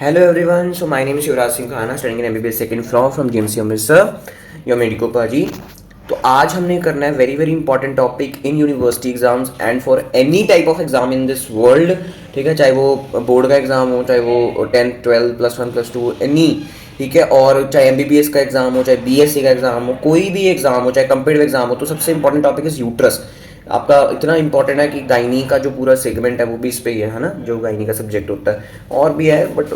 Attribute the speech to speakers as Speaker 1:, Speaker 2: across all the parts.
Speaker 1: Hello everyone, so my name is Yuvraj Singh Khana, studying in MBBS second floor from GMC Amritsar, your medico पाजी। तो आज हमने करना है very very important topic in university exams and for any type of exam in this world. ठीक है, चाहे वो बोर्ड का एग्जाम हो, चाहे वो 10th 12 +1 +2 एनी, ठीक है, और चाहे MBBS का एग्जाम हो, चाहे BSc का एग्जाम हो, कोई भी एग्जाम हो, चाहे कंपेटिटिव एग्जाम हो, तो सबसे इंपॉर्टेंट टॉपिक इज यूट्रस। आपका इतना इंपॉर्टेंट है कि गायनी का जो पूरा सेगमेंट है वो भी इस पे ही है ना, जो गायनी का सब्जेक्ट होता है, और भी है but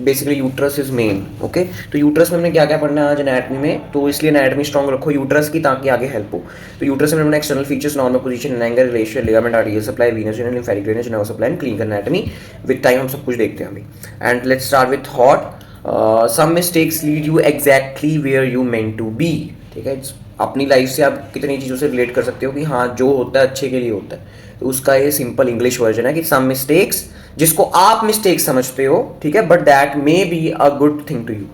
Speaker 1: basically uterus is main. Okay, तो यूट्रस में हमने क्या क्या पढ़ना है आज एनाटमी में, तो इसलिए एनाटमी स्ट्रॉन्ग रखो यूट्रस की, ताकि आगे हेल्प हो। तो यूट्रस में हमने external features, normal position, angle, ratio, ligament, arterial supply, venous union, lymphatic drainage, nerve supply and clinical anatomy. With time हम सब कुछ देखते हैं अभी। And let's start with thought. Some mistakes lead you exactly where you meant to be. ठीक है, अपनी life से आप कितनी चीज़ों से रिलेट कर सकते हो कि हाँ जो होता है अच्छे के लिए होता है। तो उसका ये सिंपल इंग्लिश वर्जन है कि सम मिस्टेक्स, जिसको आप मिस्टेक समझते हो, ठीक है, but that may be a good thing to you.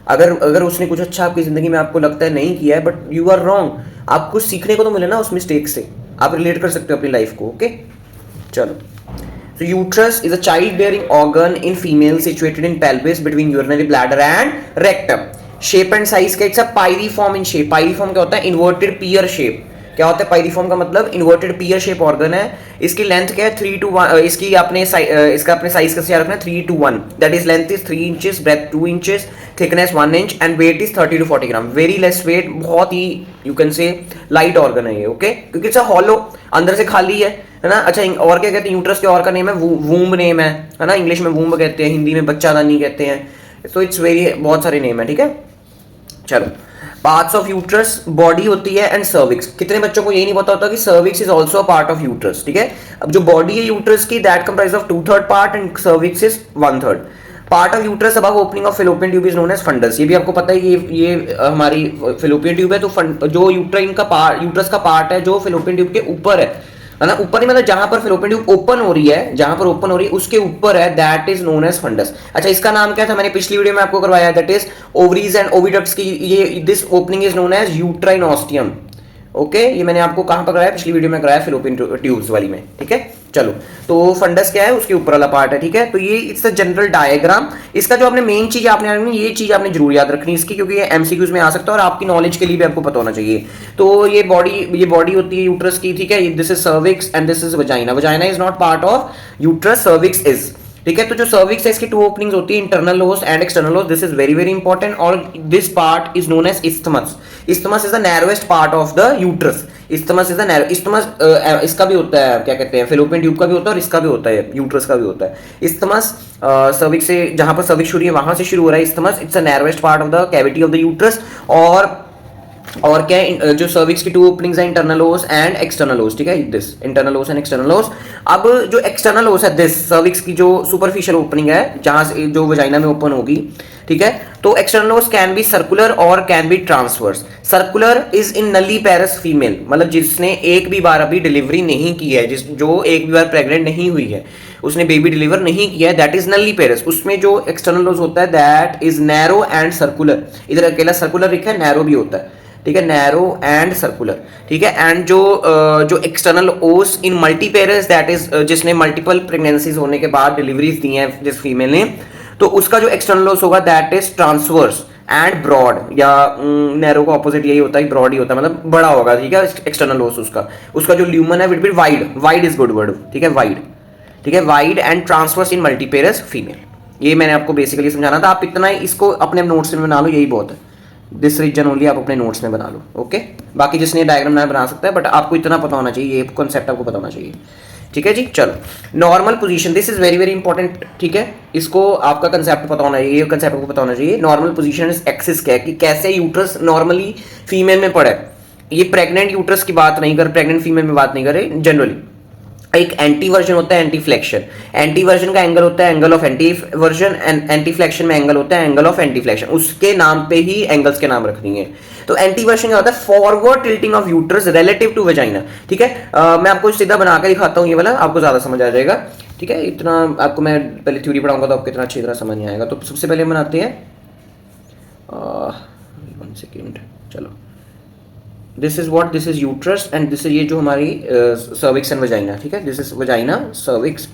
Speaker 1: अगर अगर उसने कुछ अच्छा आपकी ज़िंदगी में आपको लगता है नहीं किया है, बट यू आर रॉन्ग, आप कुछ सीखने को तो मिले ना उस मिस्टेक से, आप रिलेट कर सकते हो अपनी लाइफ को। ओके, चलो। So uterus is a childbearing organ in female situated in pelvis between urinary bladder and rectum. Shape and size का it's a pyriform in shape. Pyriform क्या होता है? Inverted pear shape. क्या होता है pyriform का मतलब? Inverted pear shape organ है। इसकी लेंथ क्या है? 3 to 1। इसकी इसका अपने साइज का ख्याल रखना है 3 to 1। That is length is 3 inches, breadth 2 inches, thickness 1 inch and weight is 30 to 40 gram. Very less weight, बहुत ही you can say light organ है ये। ओके, क्योंकि it's a hollow, अंदर से खाली है ना। अच्छा, और क्या कहते हैं? यूट्रस के और का नेम है वूम्ब नेम है ना। इंग्लिश में वूम्ब कहते हैं, हिंदी में बच्चादानी कहते हैं। तो इट्स वेरी बहुत सारे नेम है। ठीक है, चलो। पार्ट्स ऑफ यूट्रस, बॉडी होती है एंड सर्विक्स। कितने बच्चों को ये नहीं पता होता कि cervix is also a part of uterus. ठीक है, अब जो बॉडी है यूट्रस की, that comprise of 2/3 part and cervix is 1/3 part of uterus. Above opening of fallopian tube is known as fundus. ये भी आपको पता है कि ये हमारी फेलोपियन ट्यूब है। तो जो यूट्राइन का पार्ट, यूट्रस का पार्ट है जो फेलोपियन ट्यूब के ऊपर है ना, ऊपर नहीं मतलब जहां पर फेलोपियन ट्यूब ओपन हो रही है, जहां पर ओपन हो रही है उसके ऊपर है, that is known as fundus. अच्छा, इसका नाम क्या था? मैंने पिछली वीडियो में आपको करवाया, that is ovaries and oviducts की। ये this opening is known as uterine ostium. Okay, ये मैंने आपको कहां पर कराया? पिछली वीडियो में कराया, फेलोपियन ट्यूब्स वाली में। ठीक है, चलो। तो फंडस क्या है? उसके ऊपर वाला पार्ट है। ठीक है, तो ये इट्स अ जनरल डायग्राम। इसका जो आपने मेन चीज आपने ये चीज आपने जरूर याद रखनी इसकी, क्योंकि ये एमसीक्यूज में आ सकता है और आपकी नॉलेज के लिए भी आपको पता होना चाहिए। तो ये बॉडी होती है यूट्रस की। ठीक है, this is cervix and this is vagina. Vagina is not part of uterus, cervix is. ठीक है, तो जो सर्विक्स है इसकी 2 ओपनिंग्स होती है, internal os and external os. This is very very important, और this part is known as isthmus. Isthmus is the narrowest part of the uterus. Isthmus is the narrow. Isthmus इसका भी होता है, क्या कहते हैं, फेलोपियन ट्यूब का भी होता है और इसका भी होता है, यूट्रस का भी होता है। इस्थमस सर्विक्स से, जहां पर सर्विक्स शुरू है वहां से शुरू हो रहा है isthmus. It's a narrowest part of the cavity of the uterus. और क्या है, जो सर्विक्स की 2 ओपनिंग्स हैं, इंटरनल ओस एंड एक्सटर्नल ओस। ठीक है, दिस इंटरनल ओस एंड एक्सटर्नल ओस। अब जो एक्सटर्नल ओस है, दिस सर्विक्स की जो सुपरफिशियल ओपनिंग है, जहां से जो वजाइना में ओपन होगी। ठीक है, तो एक्सटर्नल ओस कैन बी सर्कुलर और can be transverse. Circular is in नली पैरस फीमेल, मतलब जिसने एक भी बार अभी डिलीवरी नहीं की है, जो एक भी बार प्रेग्नेंट नहीं हुई है, उसने बेबी डिलीवर नहीं किया है, दैट इज नली पेरस। उसमें जो एक्सटर्नल लोस होता है that is narrow and circular. इधर अकेला सर्कुलर लिखा है, नैरो भी होता है। ठीक है, नैरो एंड सर्कुलर। ठीक है, एंड जो एक्सटर्नल ओस इन मल्टी पेरस, दैट इज जिसने मल्टीपल प्रेगनेंसीज होने के बाद डिलीवरीज दी हैं जिस फीमेल ने, तो उसका जो एक्सटर्नल ओस होगा that is transverse and broad, या नैरो का ऑपोजिट यही होता है, ब्रॉड ही होता है, मतलब बड़ा होगा। ठीक है, एक्सटर्नल ओस उसका जो ल्यूमन है will be wide. Wide is good word. ठीक है, वाइड। ठीक है, wide and transverse in multiparous female. ये मैंने आपको बेसिकली समझाना था। आप इतना ही इसको अपने नोट्स में बना लो, यही बहुत है। दिस रीजन ओनली आप अपने नोट्स में बना लो। ओके, बाकी जिसने डायग्राम ना बना सकता है, बट आपको इतना पता होना चाहिए, ये कॉन्सेप्ट आपको पता होना चाहिए। ठीक है जी, चलो। Normal position, this is very very important. ठीक है, इसको आपका कंसेप्ट पता होना चाहिए, ये कंसेप्ट आपको पता होना चाहिए। नॉर्मल पोजीशन इज एक्सिस क्या है, कि कैसे यूट्रस नॉर्मली फीमेल में पड़े। ये प्रेग्नेंट यूट्रस की बात नहीं कर, प्रेग्नेंट फीमेल में बात नहीं करे, जनरली। एक एंटी वर्जन होता है, एंटी फ्लेक्शन। एंटी वर्जन का एंगल होता है angle of anteversion, and anti flexion में एंगल होता है एंगल ऑफ एंटी फ्लेक्शन। उसके नाम पे ही एंगल्स के नाम रखनी है। तो एंटी वर्जन क्या होता है? Forward tilting of uterus relative to vagina. ठीक है, मैं आपको सीधा बना के दिखाता हूँ, ये वाला आपको ज्यादा समझ आ जाएगा। ठीक है, इतना आपको मैं पहले थ्योरी पढ़ाऊंगा तो आपको इतना अच्छी तरह समझ नहीं आएगा। तो सबसे पहले बनाते हैं 1 सेकेंड, चलो। This is what, this is uterus and this is ये जो हमारी सर्विक्स एंड वजाइना। ठीक है, this is vagina, cervix,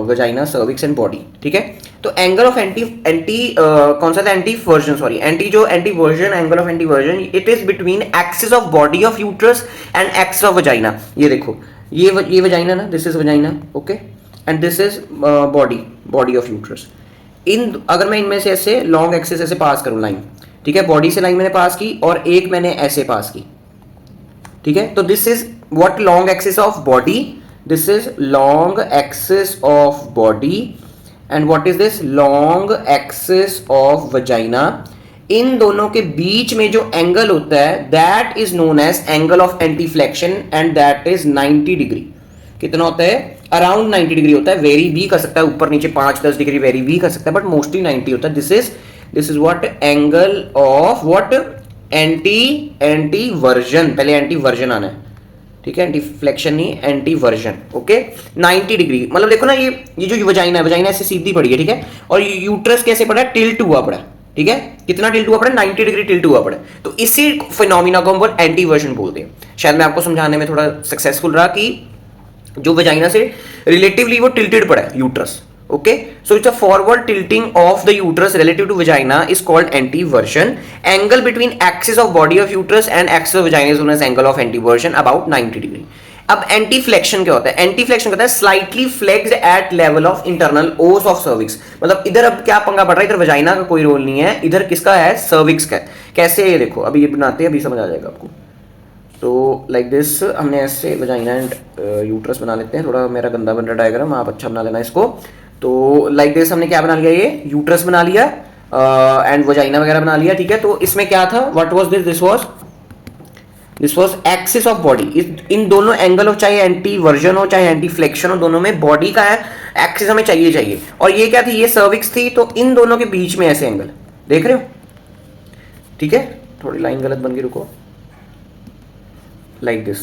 Speaker 1: vagina, cervix and body. ठीक है, तो एंगल ऑफ एंटी एंटी कौन सा था, एंटी वर्जन, सॉरी एंटी जो anti version, angle of anti version it is between axis of body of uterus and axis of vagina. ये देखो ये वजाइना ना, this is vagina, okay, and this is body of uterus. अगर मैं इनमें से ऐसे लॉन्ग एक्सिस ऐसे पास करूं लाइन, ठीक है, बॉडी से लाइन मैंने पास की और एक मैंने ऐसे पास की, ठीक है, तो this is what, long axis of body, this is long axis of body and what is this, long axis of vagina. इन दोनों के बीच में जो एंगल होता है that is known as angle of anteflexion and that is 90 degree. कितना होता है, अराउंड 90 डिग्री होता है, वेरी भी कर सकता है, ऊपर नीचे 5-10 डिग्री वेरी भी कर सकता है, बट मोस्टली 90 होता है। This is what, angle of what, anti version, पहले एंटी वर्जन आना है, ठीक है, एंटी फ्लेक्शन नहीं, एंटी वर्जन, ओके, 90 डिग्री। मतलब देखो ना, ये जो वजाइना है, वजाइना ऐसे सीधी पड़ी है, ठीक है, और यूट्रस कैसे पड़ा है, टिल्ट हुआ पड़ा है, ठीक है, कितना टिल्ट हुआ पड़ा है, 90 डिग्री टिल्ट हुआ पड़ा है। तो इसी फिनोमिना को हम एंटी वर्जन बोलते हैं। शायद मैं आपको समझाने में थोड़ा सक्सेसफुल रहा कि जो वजाइना से रिलेटिवली वो टिल्टेड पड़ा है uterus, okay, so it's a forward tilting of the uterus relative to vagina is called anteversion. Angle between axis of body of uterus and axis of vagina is known as angle of anteversion, about 90 degree. अब anteflexion क्या होता है, anteflexion कहता है slightly flexed at level of internal os of cervix. मतलब इधर अब क्या पंगा पड़ रहा है, इधर वजाइना का कोई रोल नहीं है, इधर किसका है, सर्विक्स का है। कैसे, ये देखो अभी ये बनाते हैं, अभी समझ आ जाएगा आपको। तो लाइक दिस हमने ऐसे वजाइना एंड यूट्रस बना लेते हैं, थोड़ा मेरा गंदा बन रहा डायग्राम, आप अच्छा बना लेना इसको। तो लाइक दिस हमने क्या बना लिया, ये यूट्रस बना लिया एंड वजाइना वगैरह बना लिया, ठीक है। तो इसमें क्या था, what was this was axis of body. इन दोनों एंगल ऑफ, चाहे एंटी वर्जन हो चाहे एंटी फ्लेक्शन हो, दोनों में बॉडी का एक्सिस हमें चाहिए। और ये क्या थी, ये सर्विक्स थी, तो इन दोनों के बीच में ऐसे एंगल देख रहे हो, ठीक है, थोड़ी लाइन गलत बन गई, रुको, लाइक दिस।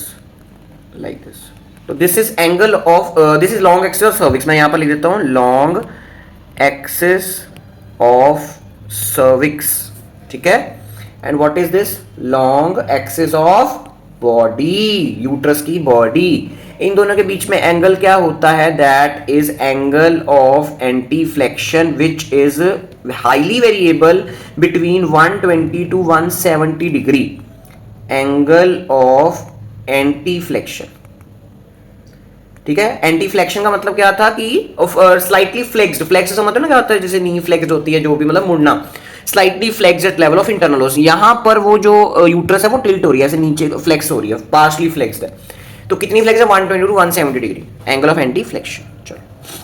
Speaker 1: तो this is angle of, this is long axis of cervix, मैं यहां पर लिख देता हूं लॉन्ग एक्सिस ऑफ सर्विक्स, ठीक है। And what is this, long axis of body, uterus की बॉडी। इन दोनों के बीच में एंगल क्या होता है, that is angle of anti flexion which is highly variable between 120 to 170 degree, angle of anti flexion, ठीक है। एंटी फ्लेक्शन का मतलब क्या था कि स्लाइटली फ्लेक्स्ड, फ्लेक्स समझते हो ना क्या होता है, जैसे नी फ्लेक्स्ड होती है, जो भी मतलब मुड़ना, slightly flexed at level of internal os. यहां पर वो जो यूट्रस है वो टिल्ट हो रही है, ऐसे नीचे फ्लेक्स हो रही है, पार्शली फ्लेक्स्ड है। तो कितनी फ्लेक्स है, 120 to 170 degree, angle of anti flexion. चलो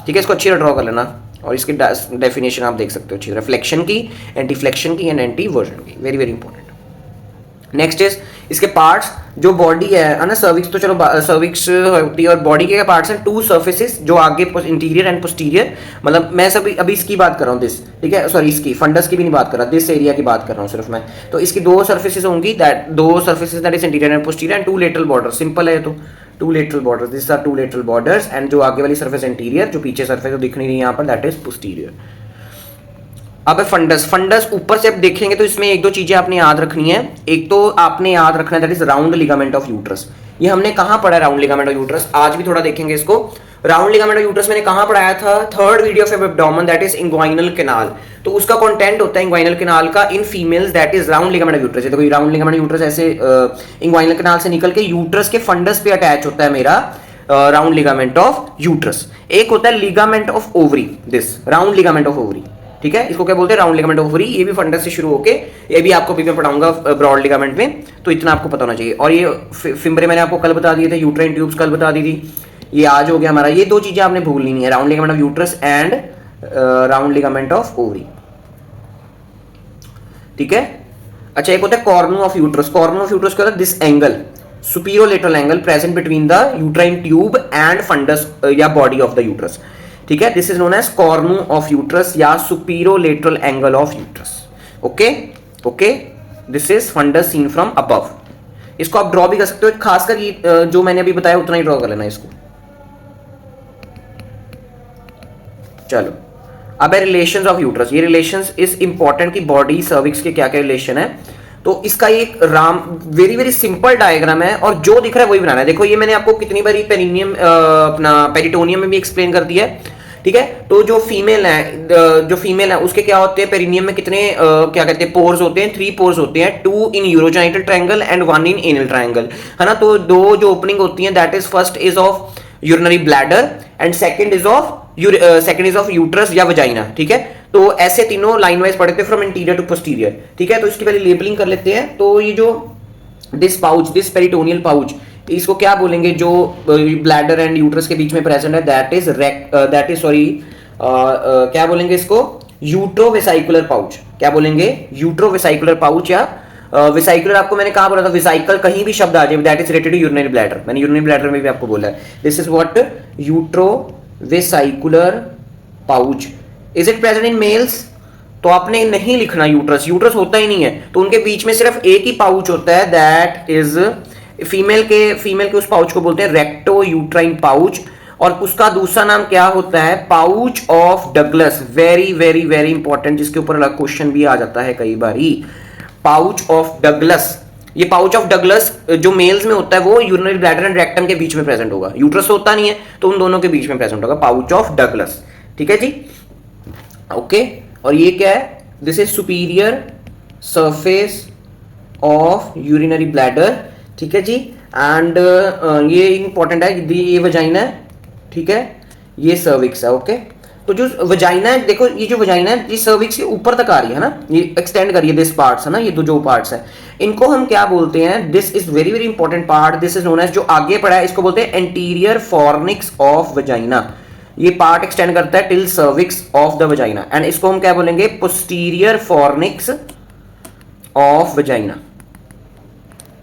Speaker 1: ठीक है, इसको अच्छी तरह ड्रॉ कर लेना और इसकी डेफिनेशन आप देख सकते हो अच्छी तरह, फ्लेक्शन की, एंटी फ्लेक्शन की एंड एंटी वर्जन की, very very important. Next is इसके पार्ट्स, जो बॉडी है ना, सर्विक्स तो चलो सर्विक्स होती है, और बॉडी के पार्ट्स हैं टू सर्फेसिस, जो आगे इंटीरियर एंड पोस्टीरियर, मतलब मैं सब अभी इसकी बात कर रहा हूँ, दिस, ठीक है, सॉरी इसकी फंडस की भी नहीं बात कर रहा, दिस एरिया की बात कर रहा हूँ सिर्फ मैं। तो इसकी दो सर्फेसिस होंगी, that is anterior and posterior, and two lateral border, simple है, तो two lateral border, this are two lateral borders, and जो आगे वाली सर्फेस इंटीरियर, जो पीछे सर्फेस दिख नहीं रही यहाँ पर, दैट इज पोस्टीरियर। अब फंडस ऊपर से आप देखेंगे तो इसमें एक दो चीजें आपने याद रखनी है। एक तो आपने याद रखना है that is round ligament of uterus. ये हमने कहां पढ़ा है राउंड लिगामेंट ऑफ यूट्रस, आज भी थोड़ा देखेंगे इसको। राउंड लिगामेंट ऑफ यूट्रस मैंने कहां पढ़ाया था, third video of abdomen, that is inguinal canal. तो उसका कंटेंट होता है इंग्वाइनल कैनाल का in females, that is round ligament of uterus. तो राउंड लिगामेंट ऑफ यूट्रस ऐसे इंग्वाइनल कैनाल से निकल के यूट्रस के फंडस पे अटैच होता है मेरा राउंड लिगामेंट ऑफ यूट्रस। एक होता है ligament of ovary, this round ligament of ovary, ठीक है, इसको क्या बोलते हैं, राउंड लिगामेंट ऑफ ओवरी। ये भी फंडस से शुरू होके, ये भी आपको अभी मैं पढ़ाऊंगा ब्रॉड लिगामेंट में, तो इतना आपको पता होना चाहिए। और ये फिम्बरे मैंने आपको कल बता दिए थे, यूट्राइन ट्यूब्स कल बता दी थी, ये आज हो गया हमारा। ये दो चीजें आपने भूलनी नहीं है, round ligament of uterus and round ligament of ovary, ठीक है। अच्छा, एक होता है cornu of uterus. Cornu of uterus क्या होता है, this angle, superolateral angle present between the uterine tube and fundus या बॉडी ऑफ द यूट्रस, ठीक है। This is known as cornu of uterus या superolateral angle of uterus, okay. This is fundus seen from above. इसको आप draw भी कर सकते हो, खासकर जो मैंने अभी बताया उतना ही ड्रॉ कर लेना इसको। चलो अब है रिलेशंस ऑफ यूट्रस। ये रिलेशंस इज इंपॉर्टेंट कि बॉडी सर्विक्स के क्या क्या रिलेशन है। तो इसका एक वेरी वेरी सिंपल डायग्राम है, और जो दिख रहा है वही बनाना है। देखो ये मैंने आपको कितनी बारी पेरिनियम अपना पेरिटोनियम में भी एक्सप्लेन कर दिया है ठीक है। तो जो फीमेल है उसके क्या होते हैं, पेरिनियम में कितने क्या कहते हैं पोर्स होते हैं, 3 पोर्स होते हैं, 2 in urogenital triangle and 1 in anal triangle, है ना। तो दो जो ओपनिंग होती हैं that is first is of urinary bladder and second is of uterus या वजाइना, ठीक है। तो ऐसे तीनों लाइन वाइज पढ़ते हैं फ्रॉम इंटीरियर टू पोस्टीरियर, ठीक है। तो इसकी पहले लेबलिंग कर लेते हैं। तो ये जो दिस पेरिटोनियल पाउच, इसको क्या बोलेंगे, जो ब्लैडर एंड यूट्रस के बीच में प्रेजेंट है दैट इज क्या बोलेंगे इसको, यूट्रोवेसाइकुलर पाउच। क्या बोलेंगे, यूट्रोवेसाइकुलर पाउच या वेसाइकुलर। आपको मैंने कहा बोला था वेसाइकल कहीं भी शब्द आ जाए that is related to urinary bladder, मैंने यूरिनरी ब्लैडर में भी आपको बोला है। This is what uterovesical pouch. Is it present in males, तो आपने नहीं लिखना यूट्रस होता ही नहीं है, तो उनके बीच में सिर्फ एक ही पाउच होता है दैट इज फीमेल के उस पाउच को बोलते हैं रेक्टो यूट्राइन पाउच, और उसका दूसरा नाम क्या होता है, pouch of Douglas. Very very very important, जिसके ऊपर अलग क्वेश्चन भी आ जाता है कई बार ही, पाउच ऑफ डगलस। ये पाउच ऑफ डगलस जो मेल्स में होता है वो यूरिनरी ब्लैडर एंड रेक्टम के बीच में प्रेजेंट होगा, यूट्रस होता नहीं है तो उन दोनों के बीच में प्रेजेंट होगा, पाउच ऑफ डगलस, ठीक है जी, ओके। और ये क्या है, this is superior surface of urinary bladder, ठीक है जी। एंड ये इंपॉर्टेंट है, ये वजाइना है, ठीक है, ये सर्विक्स है, ओके। तो जो वजाइना है, देखो ये जो वजाइना है ये सर्विक्स के ऊपर तक आ रही है ना, ये एक्सटेंड कर रही है, दिस पार्ट्स है ना, ये जो पार्ट्स है इनको हम क्या बोलते हैं, this is very very important part, this is known as, जो आगे पड़ा है इसको बोलते हैं एंटीरियर फॉर्निक्स ऑफ वजाइना। ये पार्ट एक्सटेंड करता है till cervix of the vagina, and इसको हम क्या बोलेंगे, posterior fornix of vagina,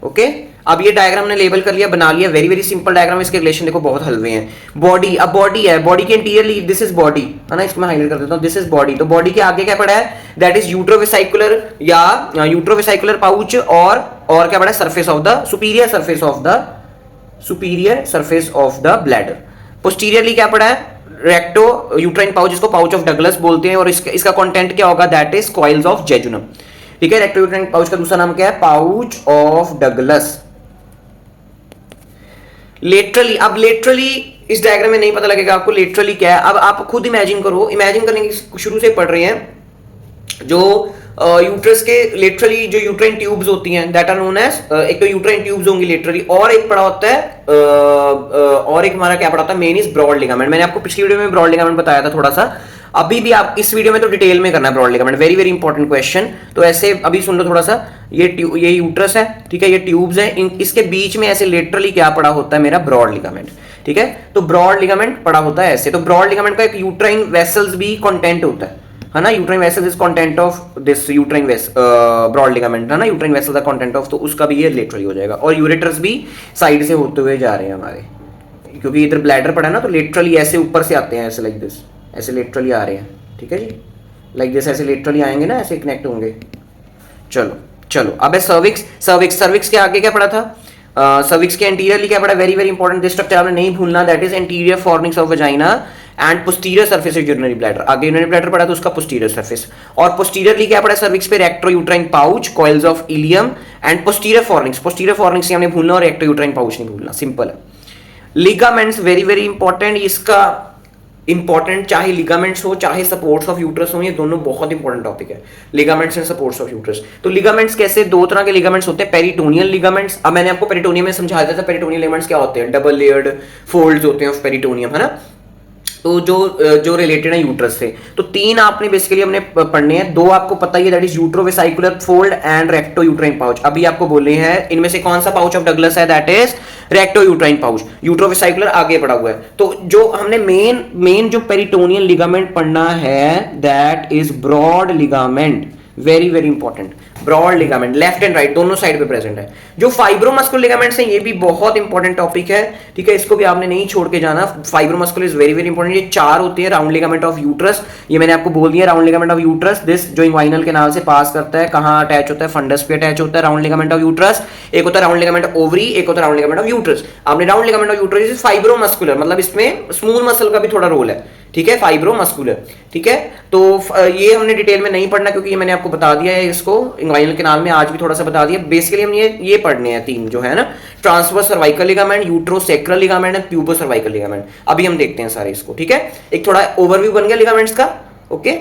Speaker 1: okay. अब ये डायग्राम ने लेबल कर लिया, बना लिया, वेरी वेरी सिंपल डायग्राम, इसके रिलेशन देखो बहुत हलवे हैं। बॉडी, अब बॉडी है, बॉडी के इंटीरियरली दिस इज बॉडी, है ना, इसको मैं हाईलाइट कर देता हूं, दिस इज बॉडी। तो बॉडी के आगे क्या पड़ा है, दैट इज यूट्रोवेसाइकुलर या यूट्रोवेसाइकुलर पाउच, और क्या पड़ा है, surface of the superior surface of the bladder. Posteriorly क्या पड़ा है, रेक्टो यूट्राइन पाउच, जिसको पाउच ऑफ डगलस बोलते हैं, और इसका कंटेंट क्या होगा, that is coils of jejunum, ठीक है। रेक्टो यूट्राइन पाउच का दूसरा नाम क्या है, पाउच ऑफ डगलस। लेटरली, अब लेटरली इस डायग्राम में नहीं पता लगेगा आपको लेटरली क्या है, अब आप खुद इमेजिन करो, इमेजिन करने की शुरू से पढ़ रहे हैं, जो यूट्रस के लेटरली जो यूट्राइन ट्यूब्स होती हैं दैट आर नोन एज, एक तो यूट्राइन ट्यूब्स होंगी लेटरली, और एक पड़ा होता है और एक हमारा क्या पड़ा होता है, मेन इज ब्रॉड लिगामेंट। मैंने आपको पिछली वीडियो में ब्रॉड लिगामेंट बताया था थोड़ा सा, अभी भी आप इस वीडियो में तो डिटेल में करना है broad ligament, very very important question. तो ऐसे अभी सुन लो थोड़ा सा, ये यूट्रस है, ठीक है, ये ट्यूब्स हैं, इसके बीच में ऐसे लेटरली क्या पड़ा होता है, मेरा ब्रॉड लिगामेंट, ठीक है। तो ब्रॉड लिगामेंट पड़ा होता है ऐसे, तो ब्रॉड लिगामेंट का एक यूट्राइन वेसल्स भी कंटेंट होता है ना, uterine vessels is content of this uterine broad ligament, है ना, यूट्राइन वेसल्स का कंटेंट ऑफ, तो उसका भी ये लेटरली हो जाएगा। और यूरेटर्स भी साइड से होते हुए जा रहे हैं हमारे, क्योंकि इधर ब्लैडर पड़ा है ना, तो लेटरली ऐसे ऊपर से आते हैं, ऐसे लाइक दिस, ऐसे लेटरली आ रहे हैं, ठीक है जी, लाइक दिस, ऐसे लेटरली आएंगे ना, ऐसे कनेक्ट होंगे। चलो अब है सर्विक्स के आगे क्या पड़ा था, सर्विक्स के एंटीरियरली क्या पड़ा, very very important, this structure आपने नहीं भूलना, that is anterior fornix of vagina and posterior surface of urinary bladder. आगे यूरिनरी ब्लैडर पड़ा तो उसका पोस्टीरियर सरफेस, और पोस्टीरियरली क्या पड़ा सर्विक्स पे, recto uterine pouch, coils of ileum and posterior fornix हमने भूलना, और रेक्टो यूट्राइन पाउच नहीं भूलना, सिंपल है। लिगामेंट्स वेरी वेरी इंपॉर्टेंट, इसका इंपॉर्टेंट चाहे लिगामेंट्स हो चाहे सपोर्ट्स ऑफ यूट्रस हो, ये दोनों बहुत इंपॉर्टेंट टॉपिक है, ligaments and supports of uterus. तो लिगामेंट्स कैसे, दो तरह के लिगामेंट्स होते हैं, पेरिटोनियल लिगामेंट्स, अब मैंने आपको पेरिटोनियम में समझाया था, पेरिटोनियल लिगामेंट्स क्या होते हैं, डबल लेयर्ड फोल्ड्स होते हैं ऑफ पेरिटोनियम, है ना, तो जो रिलेटेड है यूट्रस से। तो 3 आपने बेसिकली हमने पढ़ने हैं, 2 आपको पता ही है, that is uterovesical fold and recto uterine pouch. अभी आपको बोले हैं इनमें से कौन सा पाउच ऑफ डगलस है, that is recto uterine pouch, uterovesical आगे पड़ा हुआ है। तो जो हमने मेन जो पेरिटोनियल लिगामेंट पढ़ना है that is broad ligament, very very important, broad ligament left and right दोनों साइड पे प्रेजेंट है। जो फाइब्रोमस्कुलर लिगामेंट्स हैं ये भी बहुत इंपॉर्टेंट टॉपिक है, ठीक है, इसको भी आपने नहीं छोड़ के जाना, fibromuscular is very very important. ये 4 होते हैं, राउंड लिगामेंट ऑफ यूट्रस, ये मैंने आपको बोल दिया, round ligament of uterus, this जो इंग्वाइनल कैनाल से पास करता है, कहां अटैच होता है, फंडस पे अटैच होता है, राउंड लिगामेंट ऑफ यूट्रस। एक होता है राउंड लिगामेंट ओवरी, एक होता है राउंड लिगामेंट ऑफ यूट्रस। आपने round ligament of uterus fibromuscular, मतलब इसमें स्मूथ मसल का भी थोड़ा रोल है, ठीक है, फाइब्रोमस्कुलर, ठीक है। तो ये हमने डिटेल में नहीं पढ़ना क्योंकि ये मैंने आपको बता दिया है, इसको इंग्वाइनल कैनाल में आज भी थोड़ा सा बता दिया। बेसिकली हम ये पढ़ने हैं तीन जो है ना, transverse cervical ligament, uterosacral ligament and pubocervical ligament. अभी हम देखते हैं सारे इसको, ठीक है। एक थोड़ा ओवरव्यू बन गया लिगामेंट्स का, ओके।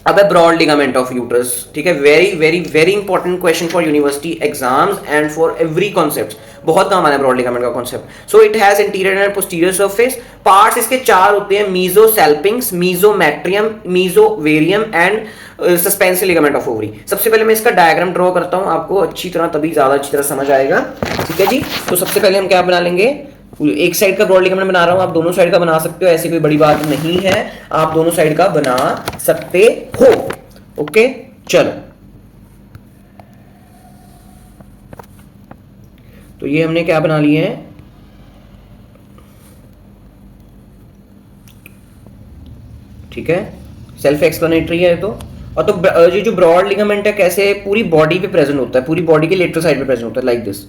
Speaker 1: अब है ब्रॉड लिगामेंट ऑफ यूट्रस, ठीक है। Very very very important question for university exams and for every concept, बहुत काम आना है ब्रॉड लिगामेंट का concept. So it has anterior and posterior surface. Parts इसके चार होते हैं, mesosalpinx, mesometrium, mesovarium and suspensory ligament of ovary. सबसे पहले मैं इसका डायग्राम ड्रॉ करता हूं आपको अच्छी तरह, तभी ज्यादा अच्छी तरह समझ आएगा, ठीक है जी। तो सबसे पहले हम क्या बना लेंगे, एक साइड का ब्रॉड लिगामेंट बना रहा हूं, आप दोनों साइड का बना सकते हो, ऐसी कोई बड़ी बात नहीं है, आप दोनों साइड का बना सकते हो, ओके। चलो, तो ये हमने क्या बना लिए हैं, ठीक है, सेल्फ एक्सप्लेनेटरी है तो। और तो ये जो ब्रॉड लिगामेंट है कैसे पूरी बॉडी पे प्रेजेंट होता है, पूरी बॉडी के लेटरल साइड पे प्रेजेंट होता है, लाइक दिस।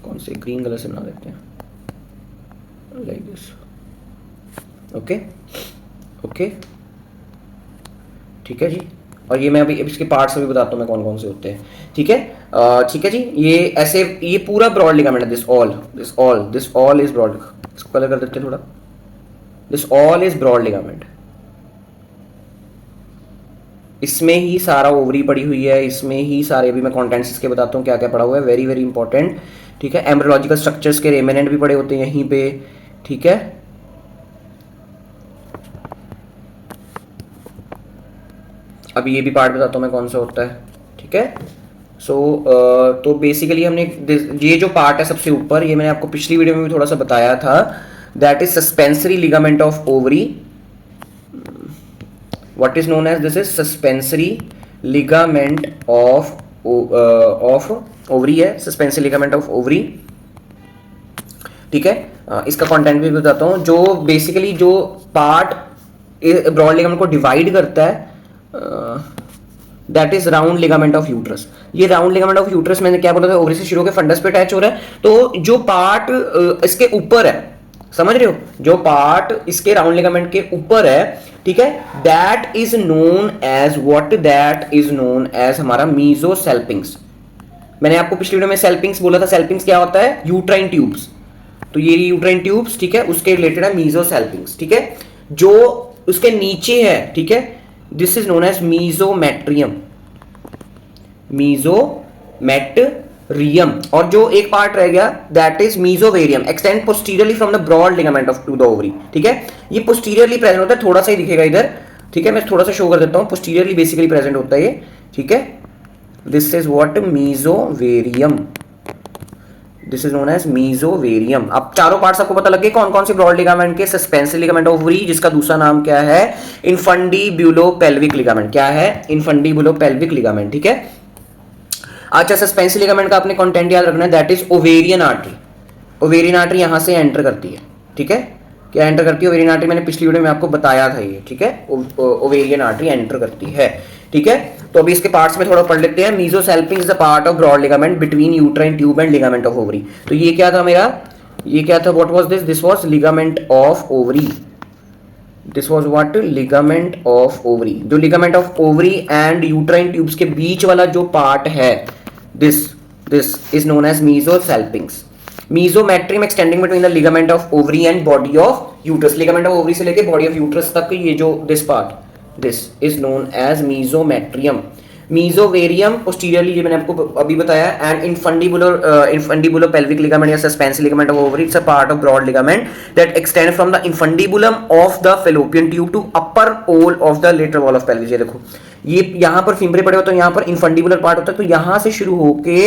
Speaker 1: कौन से ग्रीन कलर से बना देते हैं, लाइक दिस, ओके ओके, ठीक है जी। और ये मैं अभी इसके पार्ट्स अभी बताता हूँ मैं कौन कौन से होते हैं, ठीक है। ठीक है जी, ये ऐसे ये पूरा ब्रॉड लिगामेंट है, दिस ऑल इज ब्रॉड। इसको कलर कर देते हैं थोड़ा, this all is broad ligament. इसमें ही सारा ओवरी पड़ी हुई है, इसमें ही सारे, अभी मैं कॉन्टेंट्स इसके बताता हूँ क्या क्या पड़ा हुआ है, वेरी वेरी इंपॉर्टेंट, ठीक है। एम्ब्रियोलॉजिकल स्ट्रक्चर्स के रेमेनेंट भी पड़े होते हैं यहीं पे, ठीक है। अभी ये भी पार्ट बताता हूँ मैं कौन सा होता है, ठीक है। सो तो बेसिकली हमने ये जो पार्ट है सबसे ऊपर, ये मैंने आपको पिछली वीडियो में भी थोड़ा सा बताया था, that is suspensory ligament of ovary. What is known as, this is suspensory ligament of ovary है, सस्पेंसरी लिगामेंट ऑफ ओवरी, ठीक है। इसका कंटेंट भी बताता हूँ। जो बेसिकली जो पार्ट ब्रॉड लिगामेंट को डिवाइड करता है, that is round ligament of uterus. ये राउंड लिगामेंट ऑफ यूट्रस मैंने क्या बोला था, ओवरी से शुरू होकर फंडस पे अटैच हो रहा है। तो जो पार्ट इसके ऊपर है, समझ रहे हो, जो पार्ट इसके राउंड लिगामेंट के ऊपर है, ठीक है, that is known as what, that is known as हमारा मीजोसेल्पिंग्स। मैंने आपको पिछली वीडियो में सेल्पिंग्स बोला था, सेल्पिंग्स क्या होता है, यूट्राइन ट्यूब्स। तो ये यूट्राइन ट्यूब्स, ठीक है, उसके रिलेटेड है मीजोसेल्पिंग्स, ठीक है। जो उसके नीचे है, ठीक है, this is known as mesometrium, mesometrium. और जो एक पार्ट रह गया, that is mesovarium, extend posteriorly from the broad ligament of to the ovary, ठीक है। ये पोस्टीरियरली प्रेजेंट होता है, थोड़ा सा ही दिखेगा इधर, ठीक है, मैं थोड़ा सा शो कर देता हूं, पोस्टीरियरली बेसिकली प्रेजेंट होता है ये, ठीक है। This is what, mesovarium, this is known as mesovarium. अब चारों पार्ट्स आपको पता लग गए कौन कौन से ब्रॉड लिगामेंट के, सस्पेंसिव लिगामेंट ऑफ ओवरी, जिसका दूसरा नाम क्या है, इनफंडीब्यूलोपेल्विक लिगामेंट। क्या है, इनफंडीब्यूलोपेल्विक लिगामेंट, ठीक है। अच्छा, सस्पेंसिव लिगामेंट का अपने कंटेंट याद रखना है, that is ovarian artery. Ovarian artery यहां से एंटर करती है, ठीक है। क्या एंटर करती है ओवेरियन आर्टरी, मैंने पिछली वीडियो में आपको बताया था ये, ठीक है। ओवेरियन आर्टरी एंटर करती है, ठीक है। तो अभी इसके पार्ट्स में थोड़ा पढ़ लेते हैं। Mesosalpinx is the part of broad ligament between uterine tube and ligament of ovary. तो ये क्या था मेरा, ये क्या था, what was this, this was ligament of ovary, this was what, ligament of ovary. जो ligament of ovary and uterine tubes के बीच वाला जो पार्ट है, this is known as mesosalpinx. Mesometrium extending between the ligament of ovary and body of uterus. Ligament of ovary से लेके body of uterus तक ये जो this part, this is known as mesometrium. Mesoveरियम posteriorly, ये मैंने आपको अभी बताया, and infundibulopelvic ligament या suspensive ligament of ovary, it's a part of broad ligament that extend from the infundibulum of the fallopian tube to upper pole of the lateral wall of pelvis। ये देखो, ये यहाँ पर फिम्बरे पड़े होते हैं, यहाँ पर इनफंडिबुलर पार्ट होता है, तो यहाँ से शुरू होके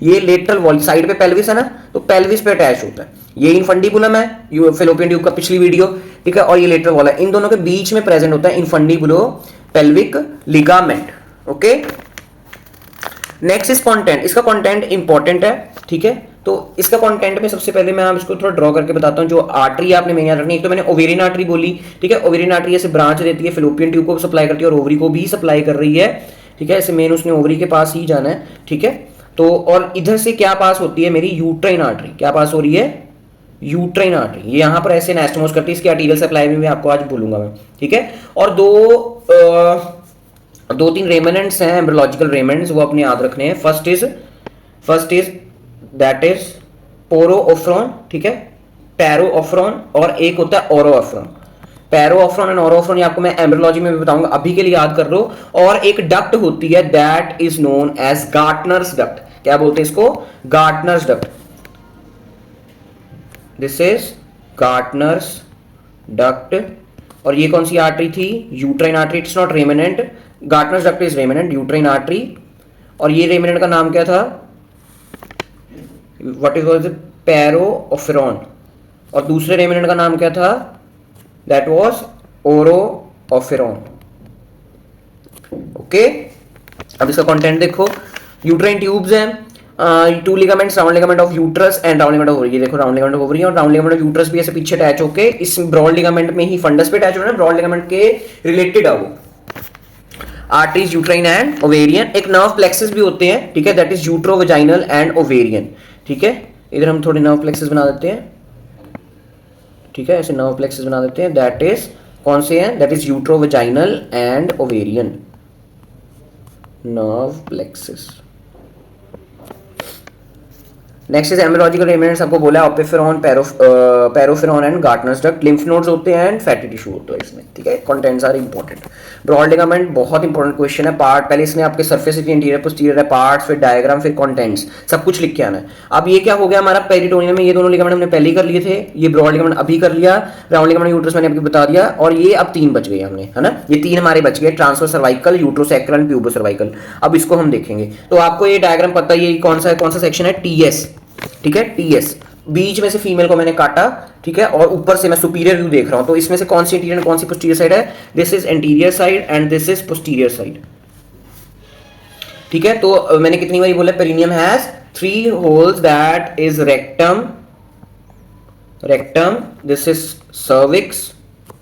Speaker 1: ये लेटरल वॉल साइड पे पेल्विस है ना, तो पेल्विस पे अटैच होता है। ये इनफंडिबुलम है, फेलोपियन ट्यूब का पिछली वीडियो, ठीक है, और ये लेटरल वॉल है, इन दोनों के बीच में प्रेजेंट होता है infundibulopelvic ligament, okay. Next is content, इसका कंटेंट इंपॉर्टेंट है, ठीक है। तो इसका कंटेंट में सबसे पहले मैं इसको थोड़ा ड्रॉ करके बताता हूँ। जो आर्टरी आपने मेन याद रखनी है, एक तो मैंने ओवेरियन आर्टरी बोली, ठीक है। ओवेरियन आर्टरी ऐसे ब्रांच देती है, फेलोपियन ट्यूब को सप्लाई करती है और ओवरी को भी सप्लाई कर रही है, ठीक है। ऐसे मेन उसने ओवरी के पास ही जाना है, ठीक है। तो और इधर से क्या पास होती है मेरी, यूट्राइन आर्टरी। क्या पास हो रही है, यूट्राइन आर्टरी, ये यहाँ पर ऐसे एनास्टोमोस करती है, इसकी आर्टीरियल सप्लाई में भी आपको आज बोलूंगा मैं, ठीक है। और दो तीन रेमेनेंट्स हैं एम्ब्रियोलॉजिकल रेमेनेंट्स, वो अपने याद रखने हैं। फर्स्ट इज दैट इज पोरोओफ्रॉन, ठीक है, पैरोओफ्रॉन, और एक होता है ओरोओफ्रॉन। पैरोओफ्रॉन एंड ओरोओफ्रॉन ये आपको मैं एम्ब्रियोलॉजी में भी बताऊंगा, अभी के लिए याद कर लो। और एक डक्ट होती है that is known as Gartner's duct. क्या बोलते हैं इसको? Gartner's duct. This is Gartner's duct. और ये कौन सी आर्टरी थी? Uterine artery. It's not remnant, Gartner's duct is remnant, uterine artery. और ये रेमिनेंट का नाम क्या था? What is was paroophoron. और दूसरे रेमिनेंट का नाम क्या था? That was ओरोओफ्रॉन। ओके, अब इसका कंटेंट देखो। यूट्राइन ट्यूब्स हैं, two ligaments, round ligament of uterus and round ligament of ovary. ये देखो राउंड लिगामेंट ऑफ ओवरी और राउंड लिगामेंट ऑफ यूट्रस भी ऐसे पीछे अटैच होके इस ब्रॉड लिगामेंट में ही फंडस पे अटैच हो रहा है, ब्रॉड लिगामेंट के रिलेटेड है वो। Arteries uterine and ovarian. एक नर्व प्लेक्सेस भी होते हैं, ठीक है, that is uterovaginal and ovarian, ठीक है। इधर हम थोड़े नर्व प्लेक्सेस बना देते हैं, ठीक है, ऐसे नर्व प्लेक्सेस बना देते हैं। दैट इज कौन से हैं? That is uterovaginal and ovarian nerve plexuses. Next is embryological remnants, आपको बोला epoophoron, paroophoron and Gartner's duct. Lymph nodes होते हैं एंड फैटी टिश्यू होता है इसमें, ठीक है। Contents are important. Broad ligament बहुत इंपॉर्टेंट क्वेश्चन है। पार्ट पहले इसने आपके सरफेस इंटीरियर पोस्टीरियर है, पार्ट्स, फिर डायग्राम, फिर कंटेंट्स, सब कुछ लिख के आना है। अब ये क्या हो गया हमारा पेरिटोनियम में? ये दोनों लिगामेंट हमने पहले ही कर लिए थे, ये ब्रॉड लिगामेंट अभी कर लिया, राउंड लिगामेंट यूट्रस मैंने आपको बता दिया, और ये अब 3 बच गए हमने, है ना। ये 3 हमारे बच गए, ट्रांसवर्स सर्वाइकल, यूट्रोसैक्रल, प्यूबो सर्वाइकल। अब इसको हम देखेंगे। तो आपको ये डायग्राम पता है, ये कौन सा सेक्शन है? टीएस, ठीक है, टीएस। बीच में से फीमेल को मैंने काटा, ठीक है, और ऊपर से मैं सुपीरियर व्यू देख रहा हूं, तो इसमें से कौन सी इंटीरियर कौन सी पोस्टीरियर साइड है? This is anterior side and this is posterior side, ठीक है। तो मैंने कितनी बार बोला? Perineum has 3 holes, that is rectum, this is cervix,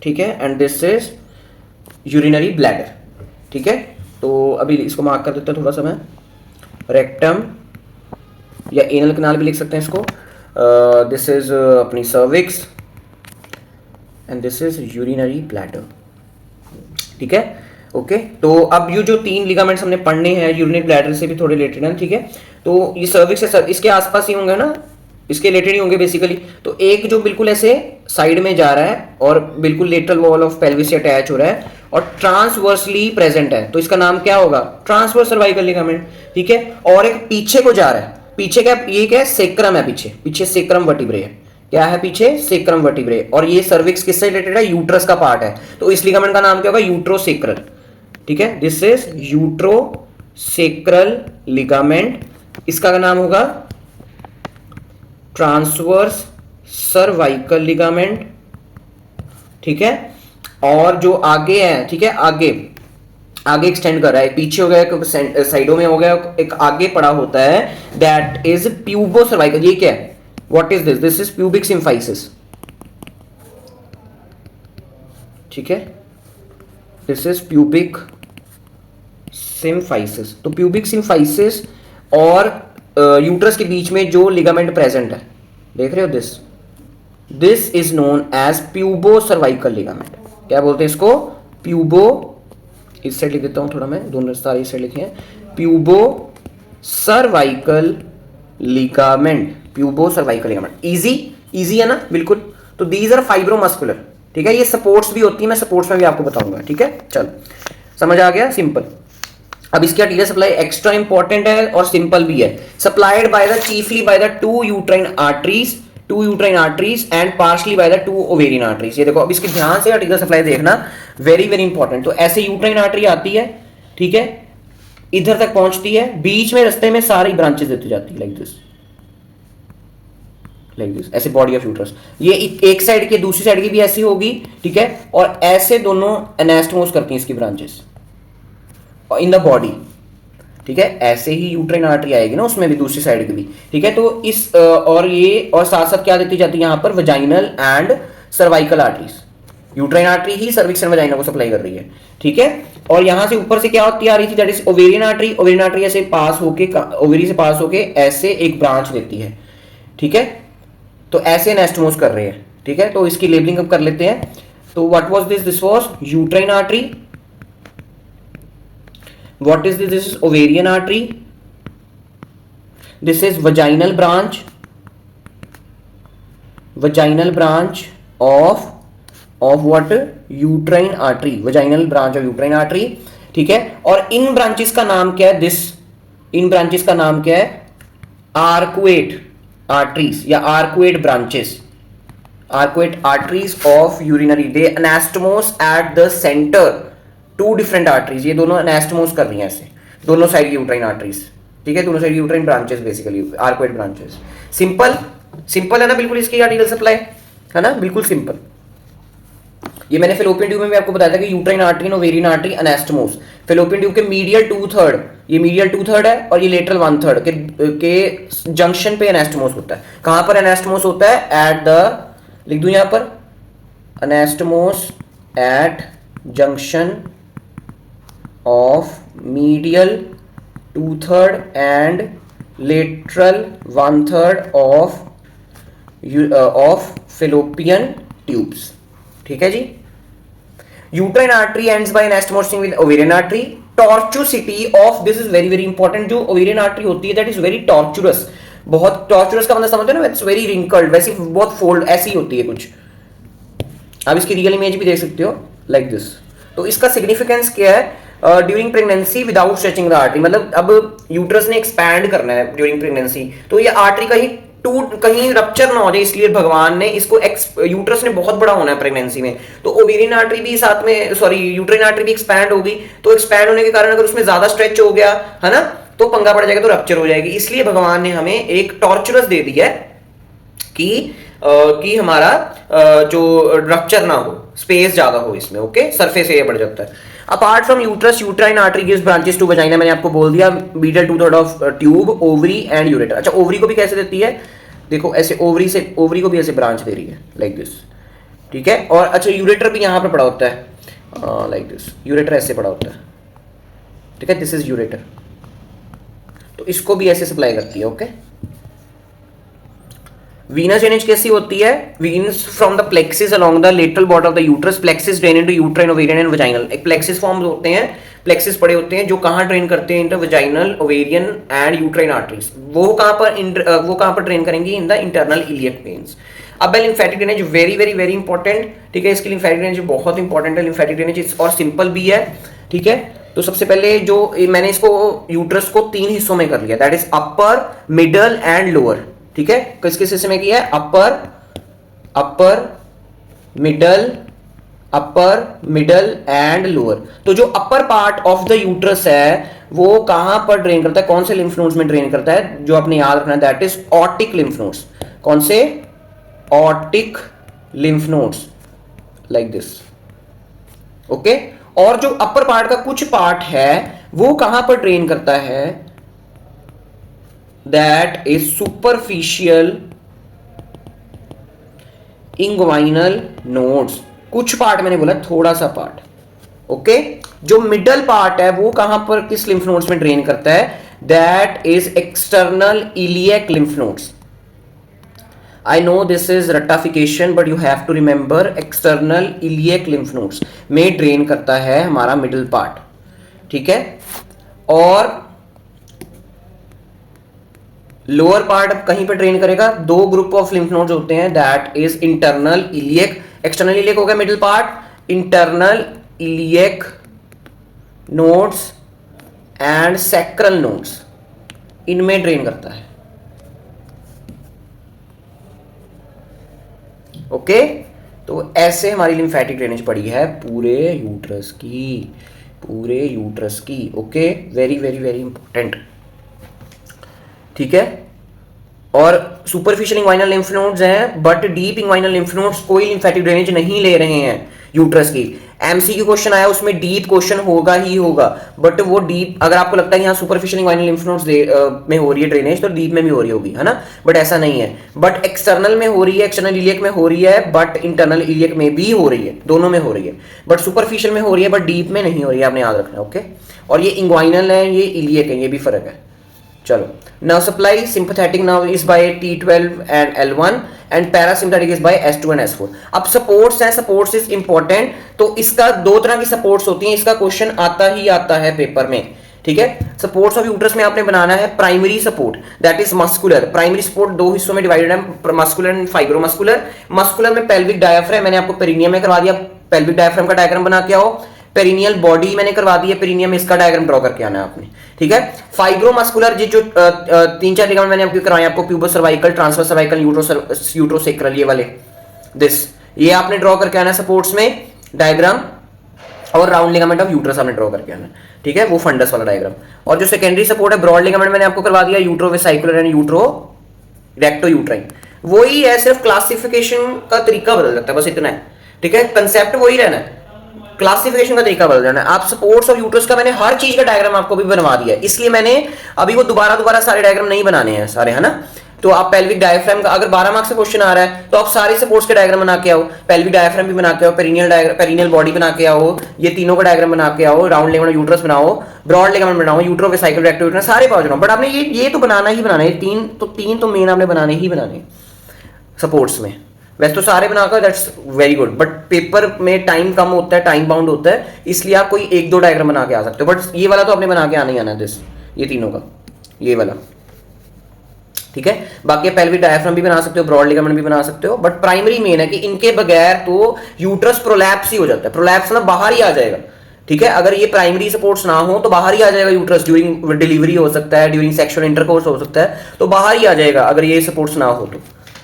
Speaker 1: ठीक है, and this is urinary bladder, ठीक है। तो अभी इसको मार्क कर देते हैं थोड़ा सा मैं। रेक्टम या एनल कैनाल भी लिख सकते हैं इसको। दिस इज अपनी cervix and this is urinary bladder, ठीक है। ओके, तो अब ये जो 3 लिगामेंट्स हमने पढ़ने हैं यूरिनरी ब्लैडर से भी थोड़े रिलेटेड हैं, ठीक है। तो ये सर्विक्स है, इसके आसपास ही होंगे ना, इसके रिलेटेड ही होंगे बेसिकली। तो एक जो बिल्कुल ऐसे साइड में जा रहा है और बिल्कुल लेटरल वॉल ऑफ पेल्विस से अटैच हो रहा है और ट्रांसवर्सली प्रेजेंट है, तो इसका नाम क्या होगा? ट्रांसवर्स सर्वाइकल लिगामेंट, ठीक है। और एक पीछे को जा रहा है, पीछे क्या? ये क्या है? सेक्रम है, पीछे सेक्रम वर्टिब्रे है। क्या है पीछे? Sacrum vertebrae. और ये सर्विक्स किससे रिलेटेड है? यूट्रस का पार्ट है, तो इस लिगामेंट का नाम क्या होगा? यूट्रोसेक्रल, ठीक है। This is uterosacral ligament. इसका नाम होगा ट्रांसवर्स सर्वाइकल लिगामेंट, ठीक है। और जो आगे है, ठीक है, आगे एक्सटेंड कर रहा है, पीछे हो गया, एक साइडों में हो गया, एक आगे पड़ा होता है, दैट इज प्यूबो सर्वाइकल। ये क्या है? What is this? This is pubic symphysis, ठीक है, दिस इज प्यूबिक सिम्फाइसिस। तो प्यूबिक सिम्फाइसिस और यूट्रस के बीच में जो लिगामेंट प्रेजेंट है, देख रहे हो, this is known as pubocervical ligament. क्या बोलते हैं इसको? प्यूबो, इस साइड लिख देता हूं थोड़ा मैं, दोनों सारे इस साइड लिखे हैं, pubocervical ligament, pubocervical ligament. Easy है ना, बिल्कुल। तो दीज आर फाइब्रोमस्कुलर, ठीक है। ये सपोर्ट्स भी होती है, मैं सपोर्ट्स में भी आपको बताऊंगा, ठीक है। चलो, समझ आ गया? सिंपल। अब इसकी आर्टीरियल सप्लाई एक्स्ट्रा इंपॉर्टेंट है और सिंपल भी है। Supplied by the chiefly by the 2 uterine arteries and partially by the 2 ovarian arteries. ये देखो, अब इसके ध्यान से आर्टीरियल सप्लाई देखना, वेरी वेरी इंपॉर्टेंट। तो ऐसे यूट्राइन आर्टरी आती है, ठीक है, इधर तक पहुंचती है, बीच में रास्ते में सारी ब्रांचेस देती जाती है, लाइक दिस, ऐसे बॉडी ऑफ यूट्रस। ये एक साइड की, दूसरी साइड की भी ऐसी होगी, ठीक है, और ऐसे दोनों एनास्टोमोस करती हैं इसकी ब्रांचेस इन द बॉडी, ठीक है। ऐसे ही यूट्राइन आर्टरी आएगी ना उसमें भी, दूसरी साइड की भी, ठीक है। तो इस और ये और साथ साथ क्या देती जाती है यहाँ पर? Vaginal and cervical arteries. Uterine artery he cervix and vagina को सप्लाई कर रही है, ठीक है। और यहां से ऊपर से क्या होती आ रही थी? दैट इज ओवेरियन आर्टरी ऐसे पास होके, ओवेरी से पास होके ऐसे एक ब्रांच देती है, ठीक है। तो ऐसे एनास्टोमोस कर रहे हैं, ठीक है। तो इसकी लेबलिंग अब कर लेते हैं। तो what was this? This was uterine artery. What is this? This is ovarian artery. This is vaginal branch, vaginal branch of what? Uterine artery, vaginal branch of uterine artery, ठीक है। और इन ब्रांचेस का नाम क्या है? दिस, इन ब्रांचेस का नाम क्या है? आर्कुएट आर्टरीज या arcuate branches, arcuate arteries of urinary. They anastomose at the centre, two different arteries, ये दोनों एनास्टोमोस कर रही हैं ऐसे, दोनों साइड यूट्राइन आर्टरीज, ठीक है, दोनों side uterine branches, basically arcuate branches. Simple, simple है ना बिल्कुल इसकी आर्टिकल सप्लाई, है ना, बिल्कुल सिंपल। ये मैंने फेलोपियन ट्यूब में भी आपको बताया था कि uterine artery, ovarian artery, anastomose. Fallopian tube के मीडियल 2/3, ये मीडियल 2/3 है, और ये लेटरल 1/3 के जंक्शन पे एनास्टोमोस होता है। कहां पर एनास्टोमोस होता है? एट द, लिख दूं यहां पर, anastomose at junction of medial 2/3 and lateral 1/3 of fallopian tubes, ठीक है जी। Uterine artery ends by anastomosing with ovarian artery. Tortuosity of this is very very important. जो ओवेरियन आर्टरी होती है दैट इज वेरी टॉर्चुरस, बहुत टॉर्चुरस का मतलब समझते हैं ना, इट्स वेरी रिंकल्ड, वैसी बहुत फोल्ड ऐसी होती है कुछ। आप इसकी रियल इमेज भी देख सकते हो लाइक दिस। तो इसका सिग्निफिकेंस क्या है? During pregnancy without stretching the artery, मतलब अब यूट्रस ने एक्सपैंड करना है ड्यूरिंग प्रेगनेंसी, तो ये आर्टरी कहीं टूट, कहीं रप्चर ना हो जाए, इसलिए भगवान ने इसको, यूट्रस ने बहुत बड़ा होना है प्रेगनेंसी में, तो ओवेरियन आर्टरी भी साथ में, सॉरी यूट्राइन आर्टरी भी एक्सपैंड होगी, तो एक्सपैंड होने के कारण अगर उसमें ज्यादा स्ट्रेच हो गया, है ना, तो पंगा पड़ जाएगा, तो रप्चर हो जाएगी। इसलिए भगवान ने हमें एक टॉर्चरस दे दिया है कि हमारा जो रप्चर ना हो, स्पेस ज्यादा हो इसमें, ओके, सरफेस एरिया बढ़ जाता है। Apart from uterus, uterine artery gives branches to vagina, मैंने आपको बोल दिया, medial 2/3 of tube, ovary and ureter. अच्छा, ओवरी को भी कैसे देती है? देखो ऐसे, ओवरी से, ओवरी को भी ऐसे ब्रांच दे रही है लाइक दिस, ठीक है। और अच्छा, यूरेटर भी यहां पर पड़ा होता है लाइक दिस, यूरेटर ऐसे पड़ा होता है, ठीक है, दिस इज यूरेटर, तो इसको भी ऐसे सप्लाई करती है, ओके। वीनस ड्रेनेज कैसी होती है? Veins from the plexus along the lateral border of the uterus, plexus drain into uterine, ovarian and vaginal. एक प्लेक्सिस फॉर्म्स होते हैं, प्लेक्सिस पड़े होते हैं, जो कहां ड्रेन करते हैं? Inter vaginal, ovarian and uterine arteries. वो कहां पर ड्रेन करेंगी? In the internal iliac veins. अब lymphatic drainage very very very important, ठीक है, इसकी लिम्फेटिक ड्रेनेज बहुत इंपॉर्टेंट है, लिम्फेटिक ड्रेनेज, और सिंपल भी है, ठीक है। तो सबसे पहले जो मैंने इसको यूट्रस को 3 हिस्सों में कर लिया, that is upper, middle and lower, ठीक है। किस किस हिस्से में किया है? Upper middle and lower. तो जो upper part of the uterus है वो कहां पर ड्रेन करता है? कौन से लिम्फ नोड्स में ड्रेन करता है? जो आपने याद रखना है, that is aortic lymph nodes. कौन से? Aortic lymph nodes, like this, okay. और जो अपर पार्ट का कुछ पार्ट है वो कहां पर ड्रेन करता है? That is superficial inguinal nodes. कुछ पार्ट मैंने बोला, थोड़ा सा पार्ट, ओके। जो मिडल पार्ट है वो कहां पर, किस लिम्फ नोड्स में ड्रेन करता है? That is external iliac lymph nodes. I know this is rectification but you have to remember external iliac lymph nodes में ड्रेन करता है हमारा मिडिल पार्ट, ठीक है। और लोअर पार्ट अब कहीं पर ड्रेन करेगा? 2 ग्रुप ऑफ लिम्फ नोड्स होते हैं, that is internal iliac, external iliac हो गया middle part, internal iliac nodes and sacral nodes, इनमें ड्रेन करता है, ओके। तो ऐसे हमारी लिम्फेटिक ड्रेनेज पड़ी है पूरे यूट्रस की, okay, very very very important, ठीक है। और सुपरफिशियल इंग्वाइनल लिम्फ नोड्स हैं, but deep inguinal lymph nodes कोई लिम्फेटिक ड्रेनेज नहीं ले रहे हैं यूट्रस की। एमसीक्यू क्वेश्चन आया, उसमें डीप क्वेश्चन होगा ही होगा, बट वो डीप, अगर आपको लगता है यहाँ सुपरफिशियल इंग्वाइनल लिम्फ नोड्स में हो रही है ड्रेनेज, तो डीप में भी हो रही होगी, है ना, बट ऐसा नहीं है। बट एक्सटर्नल में हो रही है, एक्सटर्नल इलियक में हो रही है, बट इंटरनल इलियक में भी हो रही है, दोनों में हो रही है, बट सुपरफिशियल में हो रही है, बट डीप में नहीं हो रही है, आपने याद रखना, ओके। और ये इंग्वाइनल है, ये इलियक है, ये भी फर्क है, चलो, now supply sympathetic nerve is by T12 and L1 and parasympathetic is by S2 and S4. अब सपोर्ट्स हैं, सपोर्ट्स इज इंपॉर्टेंट, तो इसका दो तरह की सपोर्ट्स होती हैं, इसका क्वेश्चन आता ही आता है पेपर में, ठीक है। सपोर्ट्स ऑफ यूट्रस में आपने बनाना है primary support, that is muscular. Primary support दो हिस्सों में डिवाइडेड है, मस्कुलर एंड फाइब्रोमस्कुलर। मस्कुलर में पेल्विक डायफ्राम, मैंने आपको पेरिनियम में करवा दिया, पेल्विक डायफ्राम का डायग्राम बना के आओ। पेरिनियल बॉडी मैंने करवा दी है, पेरिनियम इसका डायग्राम ड्रॉ करके आना है आपने, ठीक है। फाइब्रोमस्कुलर जो तीन चार लिगामेंट मैंने आपको करवाए, आपको प्यूबस सर्वाइकल, ट्रांसवर्स सर्वाइकल, यूट्रोसेक्रल, ये वाले ये आपने ड्रॉ करके आना है सपोर्ट्स में डायग्राम, और राउंड लिगामेंट ऑफ यूट्रस आपने ड्रॉ करके आना है, ठीक है, वो फंडस वाला डायग्राम। और जो सेकेंडरी सपोर्ट है ब्रॉड लिगामेंट मैंने आपको करवा दिया, यूट्रोवेसाइकुलर एंड यूट्रो रेक्टो यूट्राइन, वही है, सिर्फ क्लासिफिकेशन का तरीका बदल सकता है, बस इतना है, ठीक है। कंसेप्ट वही रहना है, क्लासिफिकेशन का तरीका बदल जाना है। आप सपोर्ट्स ऑफ यूट्रस का मैंने हर चीज का डायग्राम आपको भी बनवा दिया है, इसलिए मैंने अभी वो दोबारा सारे डायग्राम नहीं बनाने हैं सारे, है ना। तो आप पेल्विक डायफ्राम का अगर 12 मार्क्स से क्वेश्चन आ रहा है तो आप सारे सपोर्ट्स के डायग्राम बना के आओ, पेल्विक डायफ्राम भी बना के आओ, पेरिनियल बॉडी बना के आओ, ये तीनों का डायग्राम बना के आओ, राउंड लिगामेंट यूट्रस बनाओ, ब्रॉड लिगामेंट बनाओ, यूट्रोवेसाइकल, रेक्टो यूट्रस, सारे पाओ जाओ। बट आपने ये तो बनाना ही बनाना है, तीन तो मेन आपने बनाने ही बनाने सपोर्ट्स में। वैसे तो सारे बनाकर that's very good, but paper में टाइम कम होता है, टाइम बाउंड होता है, इसलिए आप कोई एक दो डायग्राम बना के आ सकते हो, बट ये वाला तो आपने बना के आना ही आना है, ये तीनों का, ये वाला, ठीक है। बाकी पेल्विक डायफ्राम भी बना सकते हो, ब्रॉड लिगामेंट भी बना सकते हो, बट प्राइमरी मेन है कि इनके बगैर तो यूट्रस प्रोलैप्स ही हो जाता है, प्रोलैप्स ना बाहर ही आ जाएगा, ठीक है। अगर ये प्राइमरी सपोर्ट्स ना हो तो बाहर ही आ जाएगा यूट्रस, ड्यूरिंग डिलीवरी हो सकता है, ड्यूरिंग सेक्सुअल इंटरकोर्स हो सकता है, तो बाहर ही आ जाएगा अगर ये सपोर्ट्स ना हो तो।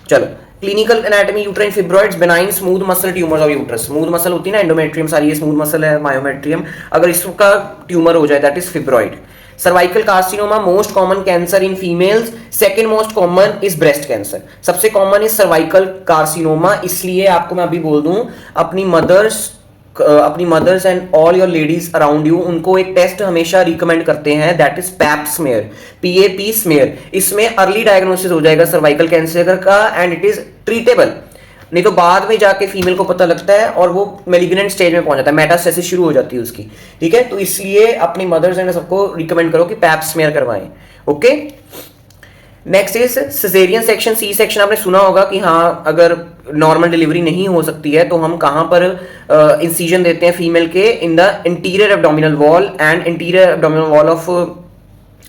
Speaker 1: चलो, clinical anatomy uterine fibroids, benign smooth muscle tumours of uterus. Smooth muscle होती है ना, एंडोमेट्रियम, सारी ये स्मूथ मसल है, मायोमेट्रियम, अगर इसका ट्यूमर हो जाए that is fibroid. Cervical carcinoma, most common cancer in females, second most common is breast cancer. सबसे कॉमन इज सर्वाइकल कार्सिनोमा, इसलिए आपको मैं अभी बोल दूं, अपनी mothers and all your ladies around you, उनको एक टेस्ट हमेशा रिकमेंड करते हैं, that is pap smear, PAP smear. इसमें अर्ली डायग्नोसिस हो जाएगा सर्वाइकल कैंसर का, एंड इट इज ट्रीटेबल, नहीं तो बाद में जाके फीमेल को पता लगता है और वो मेलिग्नेंट स्टेज में पहुंच जाता है, मेटास्टेसिस शुरू हो जाती है उसकी, ठीक है। तो इसलिए अपनी मदर्स एंड सबको रिकमेंड करो कि पैप स्मेयर करवाएं, okay. Next is caesarean section, C section. आपने सुना होगा कि हाँ, अगर नॉर्मल डिलीवरी नहीं हो सकती है तो हम कहां पर इंसिजन देते हैं फीमेल के, in the interior abdominal wall and interior abdominal wall of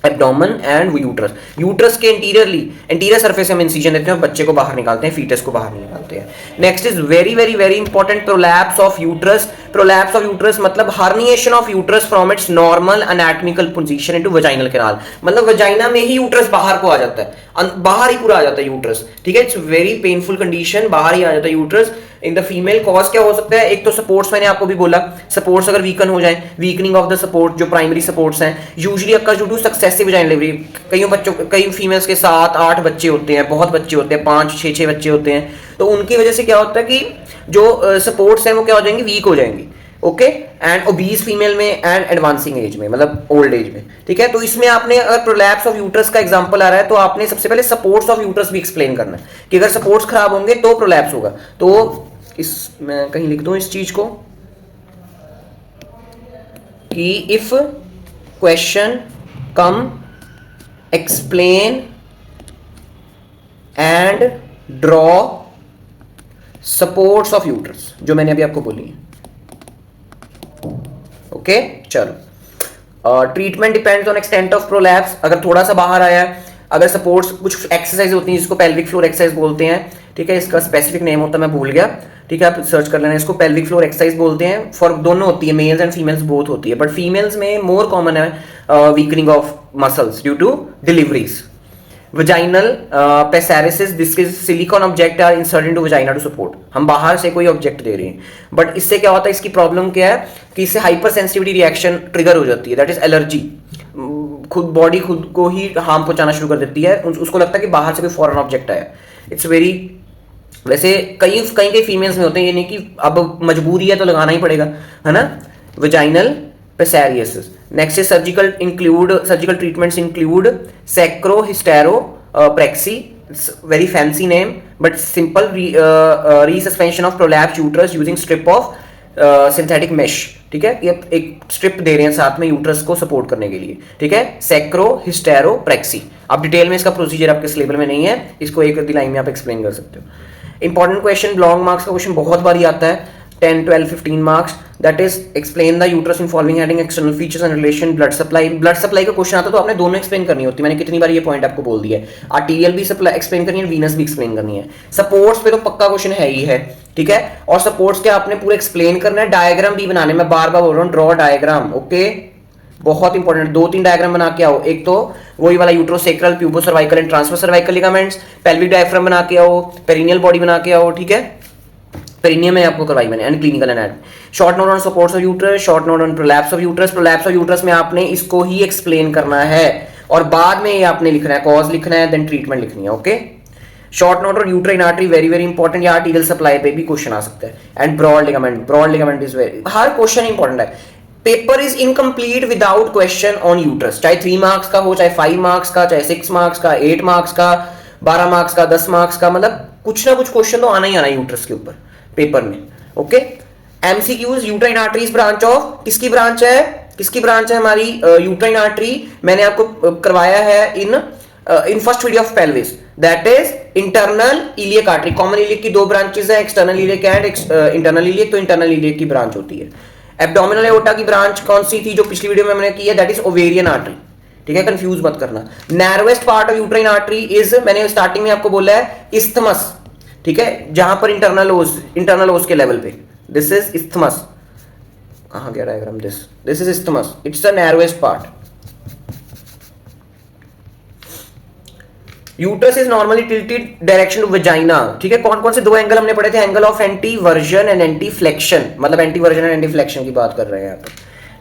Speaker 1: abdomen and uterus. Uterus के इंटीरियर सरफेस हम इंसिजन देते हैं और बच्चे को बाहर निकालते हैं, फीटस को बाहर निकालते हैं। Next is very very very important, prolapse of uterus. Prolapse of uterus मतलब herniation of uterus from its normal anatomical position into vaginal canal, मतलब वजाइना में ही यूट्रस बाहर को आ जाता है, बाहर ही पूरा आ जाता है यूट्रस, ठीक है। इट्स वेरी पेनफुल कंडीशन, बाहर ही आ जाता है uterus in the female. Cause क्या हो सकता है, एक तो सपोर्ट्स, मैंने आपको भी बोला, सपोर्ट्स अगर वीकन हो जाए, वीकनिंग ऑफ द सपोर्ट, जो प्राइमरी सपोर्ट्स हैं, usually occurs due two successive vaginal delivery. कई फीमेल्स के 7-8 बच्चे होते हैं, बहुत बच्चे होते हैं, 5-6 बच्चे होते हैं, तो उनकी वजह से क्या होता है कि जो सपोर्ट्स हैं वो क्या हो जाएंगे, वीक हो जाएंगे, ओके। एंड ओबीज फीमेल में एंड एडवांसिंग एज में, मतलब ओल्ड एज में, ठीक है। तो इसमें आपने अगर प्रोलैप्स ऑफ यूट्रस का एग्जांपल आ रहा है तो आपने सबसे पहले सपोर्ट्स ऑफ यूट्रस भी एक्सप्लेन करना है कि अगर सपोर्ट्स खराब होंगे तो प्रोलैप्स होगा। तो मैं कहीं लिख दूं इस चीज को कि if question come explain and draw supports of uterus, जो मैंने अभी आपको बोली है, ओके। चलो, treatment depends on extent of prolapse. अगर थोड़ा सा बाहर आया है, अगर सपोर्ट्स, कुछ एक्सरसाइज होती हैं जिसको पेल्विक फ्लोर एक्सरसाइज बोलते हैं, ठीक है, इसका स्पेसिफिक नेम होता है मैं भूल गया, ठीक है, आप सर्च कर लेना, इसको पेल्विक फ्लोर एक्सरसाइज बोलते हैं। फॉर दोनों होती है, मेल्स एंड फीमेल्स बोथ होती है, बट फीमेल्स में मोर कॉमन है weakening of muscles due to deliveries. Vaginal pessaries, this is silicone object are inserted into vagina to support, हम बाहर से कोई ऑब्जेक्ट दे रहे हैं, बट इससे क्या होता है, इसकी प्रॉब्लम क्या है कि इससे हाइपर सेंसिटिविटी रिएक्शन ट्रिगर हो जाती है, दैट इज एलर्जी। बॉडी खुद को ही हार्म पहुंचाना शुरू कर देती है, उसको लगता है कि बाहर से कोई फॉरेन ऑब्जेक्ट आया। इट्स वेरी, वैसे कई फीमेल्स में होते हैं, ये नहीं कि अब मजबूरी है तो लगाना ही पड़ेगा, है ना। Vaginal pessaries. Next is surgical treatments include sacrohysteropexy, very fancy name but simple resuspension of prolapsed uterus using strip of synthetic mesh, ठीक है, ये एक स्ट्रिप दे रहे हैं साथ में यूट्रस को सपोर्ट करने के लिए, ठीक है, सैक्रो हिस्टेरो प्रेक्सी। अब डिटेल में इसका प्रोसीजर आपके सिलेबस में नहीं है, इसको एक आधी लाइन में आप एक्सप्लेन कर सकते हो। इंपॉर्टेंट क्वेश्चन, लॉन्ग मार्क्स का क्वेश्चन बहुत बार आता है, 10, 12, 15 marks, that is explain the uterus in following heading external features and relation blood supply. Blood supply का क्वेश्चन आता है तो आपने दोनों एक्सप्लेन करनी होती है, मैंने कितनी बार ये पॉइंट आपको बोल दिया है। आर्टीरियल भी सप्लाई एक्सप्लेन करनी है, वीनस भी एक्सप्लेन करनी है। सपोर्ट्स पे तो पक्का क्वेश्चन है ही है, ठीक है, और सपोर्ट्स के आपने पूरे एक्सप्लेन करना है, डायग्राम भी बनाने, मैं बार बार बोल रहा हूँ, ड्रॉ डायग्राम, ओके, बहुत इंपॉर्टेंट। 2-3 डायग्राम बना के आओ, एक तो वही वाला uterosacral, pubocervical and transverse cervical ligaments, pelvic diaphragm बना के आओ, पेरिनियल बॉडी बना के आओ, ठीक है, पेरिनियम में आपको करवाई मैंने, and clinical anatomy. Short note on supports of uterus, short note on prolapse of uterus. Prolapse of uterus में आपने इसको ही एक्सप्लेन करना है और बाद में ये आपने लिखना है, कॉज लिखना है, देन ट्रीटमेंट लिखनी है, ओके। शॉर्ट नोट और uterine artery very very important, या आर्टीरियल सप्लाई पे भी क्वेश्चन आ सकता है। And broad ligament is very, हर क्वेश्चन इंपॉर्टेंट है। Paper is incomplete without question on uterus, चाहे 3 मार्क्स का हो, चाहे 5 मार्क्स का, चाहे 6 मार्क्स का, 8 मार्क्स का, 12 मार्क्स का, 10 मार्क्स का, मतलब कुछ ना कुछ क्वेश्चन तो आना ही आना यूट्रस के ऊपर पेपर में, okay. MCQs, uterine arteries branch of, किसकी ब्रांच है, किसकी ब्रांच है हमारी, यूट्राइन आर्टरी। मैंने आपको करवाया है in first video of pelvis, that is internal iliac artery. Common iliac की 2 ब्रांचेस है, external iliac and internal iliac, तो इंटरनल इलियक की ब्रांच होती है। एब्डोमिनल एओर्टा की ब्रांच कौन सी थी जो पिछली वीडियो में मैंने की है, दैट इज ओवेरियन आर्टरी, ठीक है, कंफ्यूज मत करना। Narrowest part of uterine artery is, मैंने स्टार्टिंग में आपको बोला है, इस्थमस, ठीक है, जहां पर इंटरनल ओस के लेवल पे, दिस इज इस्थमस। कहां गया diagram, this is isthmus, it's the narrowest part. Uterus is normally tilted direction to vagina, ठीक है। कौन कौन से 2 एंगल हमने पढ़े थे, angle of anteversion and anteflexion, मतलब anteversion and anteflexion की बात कर रहे हैं यहाँ पे,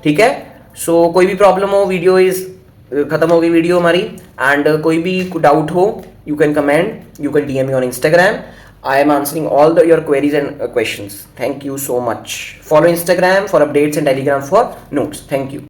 Speaker 1: ठीक है। सो कोई भी प्रॉब्लम हो, वीडियो इज खत्म हो गई वीडियो हमारी, एंड कोई भी डाउट हो, you can comment, you can DM me on Instagram. I am answering all your queries and questions. Thank you so much. Follow Instagram for updates and Telegram for notes. Thank you.